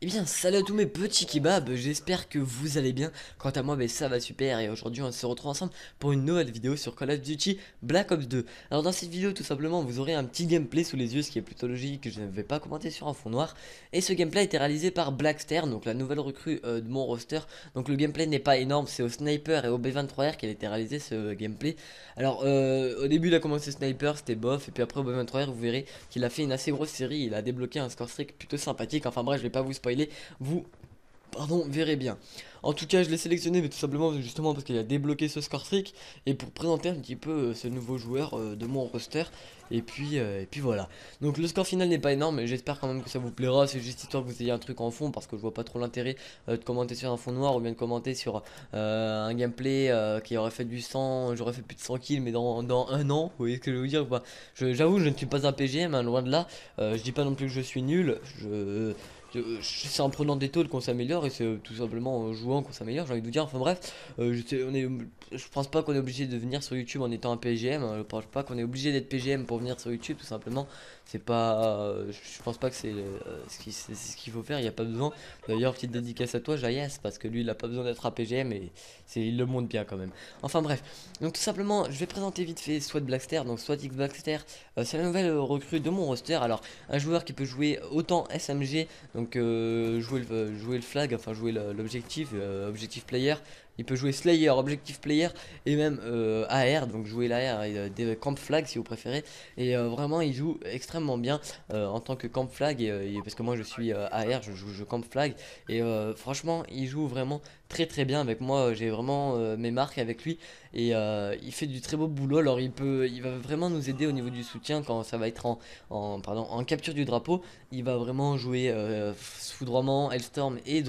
bien, salut à tous mes petits kebabs, j'espère que vous allez bien. Quant à moi, ça va super et aujourd'hui on se retrouve ensemble pour une nouvelle vidéo sur Call of Duty Black Ops 2. Alors dans cette vidéo tout simplement vous aurez un petit gameplay sous les yeux, ce qui est plutôt logique, que je ne vais pas commenter sur un fond noir. Et ce gameplay a été réalisé par Blackster, donc la nouvelle recrue de mon roster. Donc le gameplay n'est pas énorme, c'est au Sniper et au B23R qu'il a été réalisé ce gameplay. Alors au début il a commencé Sniper, c'était bof, et puis après au B23R vous verrez qu'il a fait une assez grosse série, il a débloqué un score streak plutôt sympathique. Enfin bref, je vais pas vous spoiler, vous verrez bien. En tout cas je l'ai sélectionné mais tout simplement justement parce qu'il a débloqué ce score streak et pour présenter un petit peu ce nouveau joueur de mon roster. Et puis voilà. Donc le score final n'est pas énorme mais j'espère quand même que ça vous plaira. C'est juste histoire que vous ayez un truc en fond parce que je vois pas trop l'intérêt de commenter sur un fond noir ou bien de commenter sur un gameplay qui aurait fait du 100. J'aurais fait plus de 100 kills mais dans un an. Vous voyez ce que je veux dire? Bah, j'avoue je ne suis pas un PGM, hein, loin de là. Je dis pas non plus que je suis nul. C'est en prenant des tôles qu'on s'améliore et c'est tout simplement en jouant qu'on s'améliore, j'ai envie de vous dire. Enfin bref, je pense pas qu'on est obligé de venir sur YouTube en étant un PGM, hein. Je pense pas qu'on est obligé d'être PGM pour venir sur YouTube, tout simplement. C'est pas, je pense pas que c'est ce qu'il faut faire, il n'y a pas besoin. D'ailleurs, petite dédicace à toi, Jaïs, parce que lui il a pas besoin d'être un PGM et il le montre bien quand même. Enfin bref, donc tout simplement, je vais présenter vite fait Swat Blackster, donc Swat X Blackster, c'est la nouvelle recrue de mon roster. Alors, un joueur qui peut jouer autant SMG, donc jouer le flag, enfin jouer l'objectif, objectif player. Il peut jouer Slayer, Objective Player et même AR, donc jouer l'AR et des Camp Flag si vous préférez. Et vraiment il joue extrêmement bien en tant que Camp Flag parce que moi je suis AR, je Camp Flag. Et franchement il joue vraiment très bien avec moi, j'ai vraiment mes marques avec lui. Et il fait du très beau boulot, alors il va vraiment nous aider au niveau du soutien quand ça va être en capture du drapeau. Il va vraiment jouer foudroiement, Hellstorm et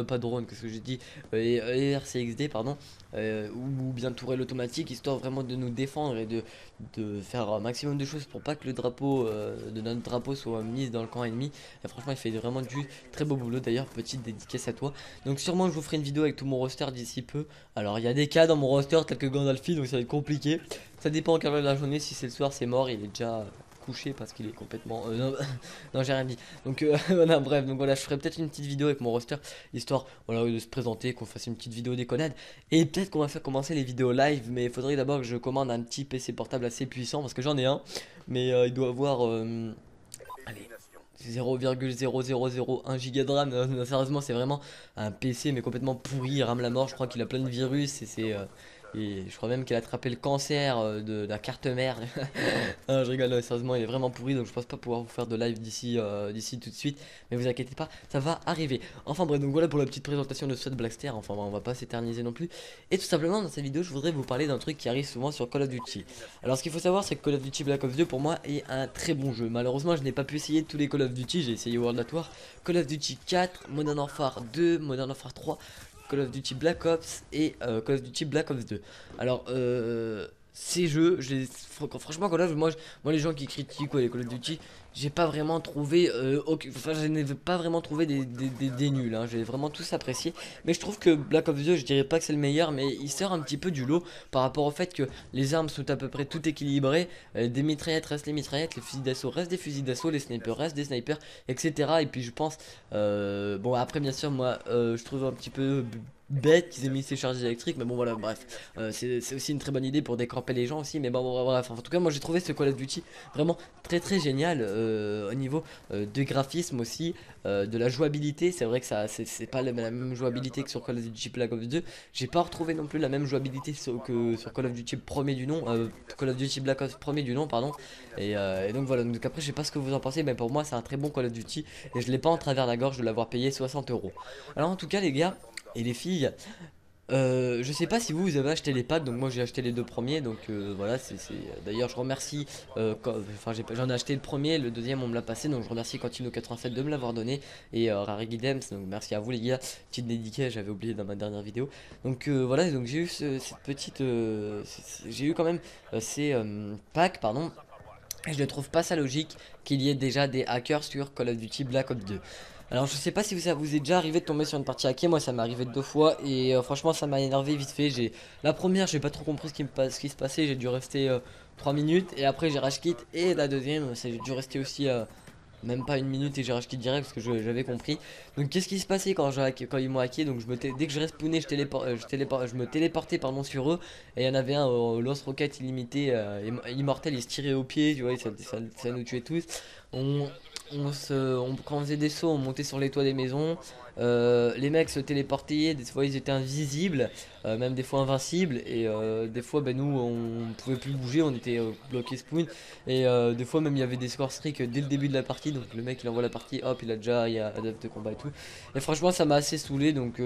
pas drone, qu'est-ce que j'ai dit, et RCXD pardon, ou bien tourelle automatique, histoire vraiment de nous défendre et de faire un maximum de choses pour pas que le drapeau de notre drapeau soit mis dans le camp ennemi. Et franchement il fait vraiment du très beau boulot. D'ailleurs petite dédicace à toi. Donc sûrement je vous ferai une vidéo avec tout mon roster d'ici peu. Alors il y a des cas dans mon roster tel que Gandalfi, donc ça va être compliqué. Ça dépend quand même de la journée, si c'est le soir c'est mort, il est déjà couché parce qu'il est complètement non, non, j'ai rien dit. Donc voilà, bref, donc voilà, je ferai peut-être une petite vidéo avec mon roster histoire voilà de se présenter, qu'on fasse une petite vidéo déconnade et peut-être qu'on va faire commencer les vidéos live. Mais il faudrait d'abord que je commande un petit PC portable assez puissant parce que j'en ai un mais il doit avoir allez 0,0001 giga de RAM. Sérieusement c'est vraiment un PC mais complètement pourri, il rame la mort. Je crois qu'il a plein de virus et je crois même qu'il a attrapé le cancer de la carte mère. Non, je rigole, sérieusement, il est vraiment pourri, donc je pense pas pouvoir vous faire de live d'ici tout de suite. Mais vous inquiétez pas, ça va arriver. Enfin bref, donc voilà pour la petite présentation de Swat Blackster. Enfin, on va pas s'éterniser non plus. Et tout simplement, dans cette vidéo, je voudrais vous parler d'un truc qui arrive souvent sur Call of Duty. Alors, ce qu'il faut savoir, c'est que Call of Duty Black Ops 2 pour moi est un très bon jeu. Malheureusement, je n'ai pas pu essayer tous les Call of Duty. J'ai essayé World at War, Call of Duty 4, Modern Warfare 2, Modern Warfare 3, Call of Duty Black Ops et Call of Duty Black Ops 2. Alors, ces jeux, franchement, moi les gens qui critiquent les Call of Duty, j'ai pas vraiment trouvé, enfin je n'ai pas vraiment trouvé des nuls, hein. J'ai vraiment tous apprécié. Mais je trouve que Black Ops 2, je dirais pas que c'est le meilleur, mais il sort un petit peu du lot par rapport au fait que les armes sont à peu près toutes équilibrées. Des mitraillettes restent les mitraillettes, les fusils d'assaut restent des fusils d'assaut, les snipers restent des snipers, etc. Et puis je pense, bon après bien sûr moi je trouve un petit peu bête qu'ils aient mis ces charges électriques, mais bon voilà, bref, c'est aussi une très bonne idée pour décamper les gens aussi. Mais bon bref, en tout cas moi j'ai trouvé ce Call of Duty vraiment très génial au niveau de graphisme aussi, de la jouabilité. C'est vrai que ça c'est pas la même jouabilité que sur Call of Duty Black Ops 2. J'ai pas retrouvé non plus la même jouabilité que sur Call of Duty premier du nom, Call of Duty Black Ops premier du nom pardon. Et donc voilà, donc après je sais pas ce que vous en pensez, mais pour moi c'est un très bon Call of Duty et je l'ai pas en travers la gorge de l'avoir payé 60 €. Alors en tout cas les gars et les filles, je sais pas si vous avez acheté les packs, donc moi j'ai acheté les deux premiers, donc voilà, d'ailleurs je remercie, enfin j'en ai acheté le premier, le deuxième on me l'a passé, donc je remercie Quantino87 de me l'avoir donné, et Rari Games, donc merci à vous les gars, petite dédicace, j'avais oublié dans ma dernière vidéo. Donc voilà, donc j'ai eu cette petite, j'ai eu quand même ces packs, pardon. Et je ne trouve pas ça logique qu'il y ait déjà des hackers sur Call of Duty Black Ops 2. Alors je sais pas si ça vous est déjà arrivé de tomber sur une partie hackée, moi ça m'est arrivé 2 fois et franchement ça m'a énervé vite fait. La première j'ai pas trop compris ce qui se passait, j'ai dû rester 3 minutes et après j'ai rage quit, et la deuxième j'ai dû rester aussi même pas une minute et j'ai rage quit direct parce que j'avais compris. Donc qu'est-ce qui se passait quand ils m'ont hacké? Donc dès que je respawnais, je me téléportais pardon sur eux. Et il y en avait un au Lost Rocket illimité, immortel, il se tirait au pied, tu vois, ça nous tuait tous. On, quand on faisait des sauts, on montait sur les toits des maisons. Les mecs se téléportaient, des fois ils étaient invisibles, même des fois invincibles. Et des fois, ben, nous on pouvait plus bouger, on était bloqué spawn. Et des fois même il y avait des score streaks dès le début de la partie. Donc le mec il envoie la partie, hop, il y a adepte de combat et tout. Et franchement ça m'a assez saoulé. Donc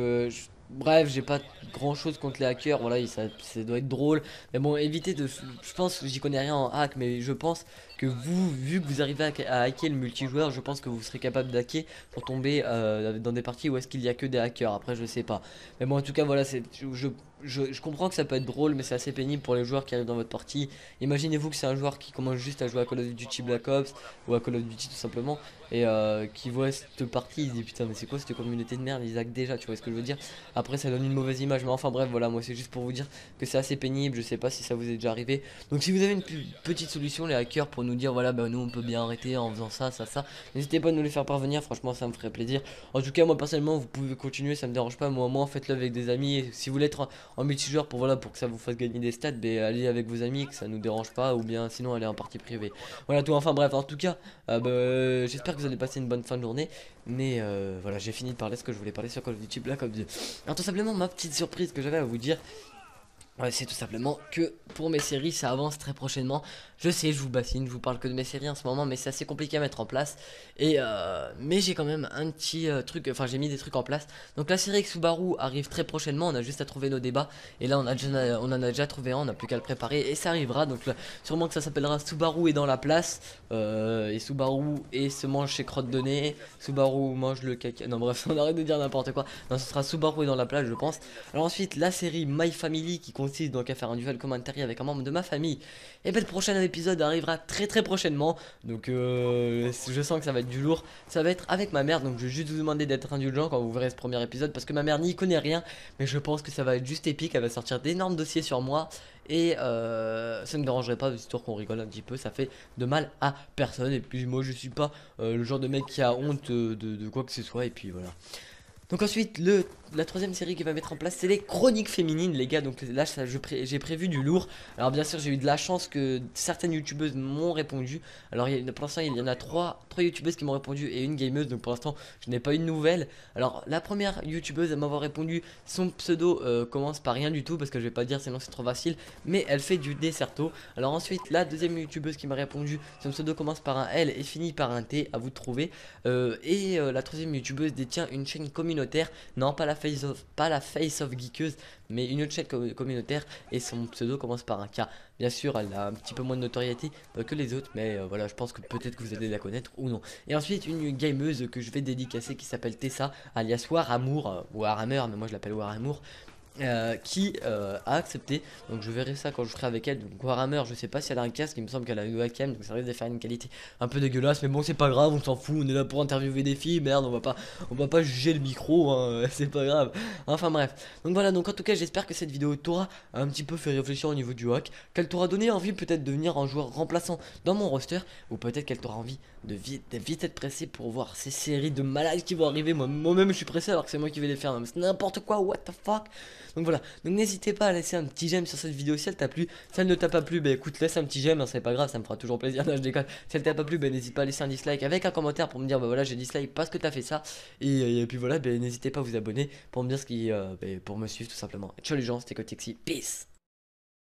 bref, j'ai pas grand chose contre les hackers. Voilà, ça doit être drôle. Mais bon, évitez de. Je pense que j'y connais rien en hack, mais je pense que vous, vu que vous arrivez à hacker le multijoueur, je pense que vous serez capable d'hacker pour tomber dans des parties où est-ce qu'il y a que des hackers. Après, je sais pas. Mais bon, en tout cas, voilà, je comprends que ça peut être drôle, mais c'est assez pénible pour les joueurs qui arrivent dans votre partie. Imaginez-vous que c'est un joueur qui commence juste à jouer à Call of Duty Black Ops ou à Call of Duty tout simplement et qui voit cette partie, il se dit putain, mais c'est quoi cette communauté de merde, ils hackent déjà, tu vois ce que je veux dire. Après, ça donne une mauvaise image, mais enfin bref, voilà, moi c'est juste pour vous dire que c'est assez pénible. Je sais pas si ça vous est déjà arrivé. Donc si vous avez une petite solution, les hackers, pour nous dire voilà, bah nous on peut bien arrêter en faisant ça, n'hésitez pas à nous les faire parvenir, franchement ça me ferait plaisir. En tout cas, moi personnellement, vous pouvez continuer, ça me dérange pas. Moi faites-le avec des amis. Et si vous voulez être en multijoueur pour voilà, pour que ça vous fasse gagner des stats, ben allez avec vos amis, que ça nous dérange pas, ou bien sinon allez en partie privée. Voilà tout, enfin bref, en tout cas, j'espère que vous allez passer une bonne fin de journée. Mais voilà, j'ai fini de parler ce que je voulais parler sur Call of Duty Black Ops 2. Alors tout simplement, ma petite surprise que j'avais à vous dire, ouais, c'est tout simplement que pour mes séries ça avance très prochainement. Je sais, je vous bassine, je vous parle que de mes séries en ce moment, mais c'est assez compliqué à mettre en place. Et mais j'ai quand même un petit truc, enfin j'ai mis des trucs en place. Donc la série avec Subaru arrive très prochainement, on a juste à trouver nos débats. Et là on en a déjà trouvé un, on n'a plus qu'à le préparer et ça arrivera. Donc là, sûrement que ça s'appellera Subaru est dans la place. Et Subaru et se mange chez crotte de nez. Subaru mange le caca. Non bref, on arrête de dire n'importe quoi. Non, ce sera Subaru est dans la place je pense. Alors ensuite la série My Family qui consiste donc à faire un duel commentary avec un membre de ma famille. Et ben le prochain épisode arrivera très prochainement. Donc je sens que ça va être du lourd. Ça va être avec ma mère. Donc je vais juste vous demander d'être indulgent quand vous verrez ce premier épisode. Parce que ma mère n'y connaît rien. Mais je pense que ça va être juste épique. Elle va sortir d'énormes dossiers sur moi. Et ça ne me dérangerait pas, histoire qu'on rigole un petit peu. Ça fait de mal à personne. Et puis moi je suis pas le genre de mec qui a honte de quoi que ce soit. Et puis voilà. Donc ensuite, la troisième série qui va mettre en place, c'est les chroniques féminines, les gars. Donc là, j'ai prévu du lourd. Alors bien sûr, j'ai eu de la chance que certaines youtubeuses m'ont répondu. Alors pour l'instant, il y en a trois youtubeuses qui m'ont répondu et une gameuse. Donc pour l'instant, je n'ai pas eu de nouvelles. Alors la première youtubeuse à m'avoir répondu, son pseudo commence par rien du tout parce que je vais pas dire sinon c'est trop facile. Mais elle fait du Desserto. Alors ensuite, la deuxième youtubeuse qui m'a répondu, son pseudo commence par un L et finit par un T. À vous de trouver. La troisième youtubeuse détient une chaîne communautaire. Non, pas la Face of Geekeuse, mais une autre chaîne communautaire. Et son pseudo commence par un K. Bien sûr, elle a un petit peu moins de notoriété que les autres, mais voilà, je pense que peut-être que vous allez la connaître ou non. Et ensuite, une gameuse que je vais dédicacer qui s'appelle Tessa, alias Waramour, ou Warhammer, mais moi je l'appelle Waramour. Qui a accepté, donc je verrai ça quand je ferai avec elle. Donc Warhammer, je sais pas si elle a un casque, il me semble qu'elle a une webcam, donc ça risque de faire une qualité un peu dégueulasse, mais bon c'est pas grave, on s'en fout, on est là pour interviewer des filles, merde, on va pas juger le micro, hein, c'est pas grave. Enfin bref, donc voilà, donc en tout cas j'espère que cette vidéo t'aura un petit peu fait réfléchir au niveau du hack, qu'elle t'aura donné envie peut-être de devenir un joueur remplaçant dans mon roster, ou peut-être qu'elle t'aura envie de vite être pressé pour voir ces séries de malades qui vont arriver. Moi-même je suis pressé alors que c'est moi qui vais les faire, c'est n'importe quoi, what the fuck. Donc voilà, donc n'hésitez pas à laisser un petit j'aime sur cette vidéo si elle t'a plu. Si elle ne t'a pas plu, bah écoute, laisse un petit j'aime, hein, c'est pas grave, ça me fera toujours plaisir. Non, je déconne. Si elle t'a pas plu, bah n'hésite pas à laisser un dislike avec un commentaire pour me dire bah voilà, j'ai dislike parce que t'as fait ça. Et puis voilà, bah, n'hésitez pas à vous abonner pour me dire pour me suivre tout simplement. Ciao les gens, c'était Cotexy, peace.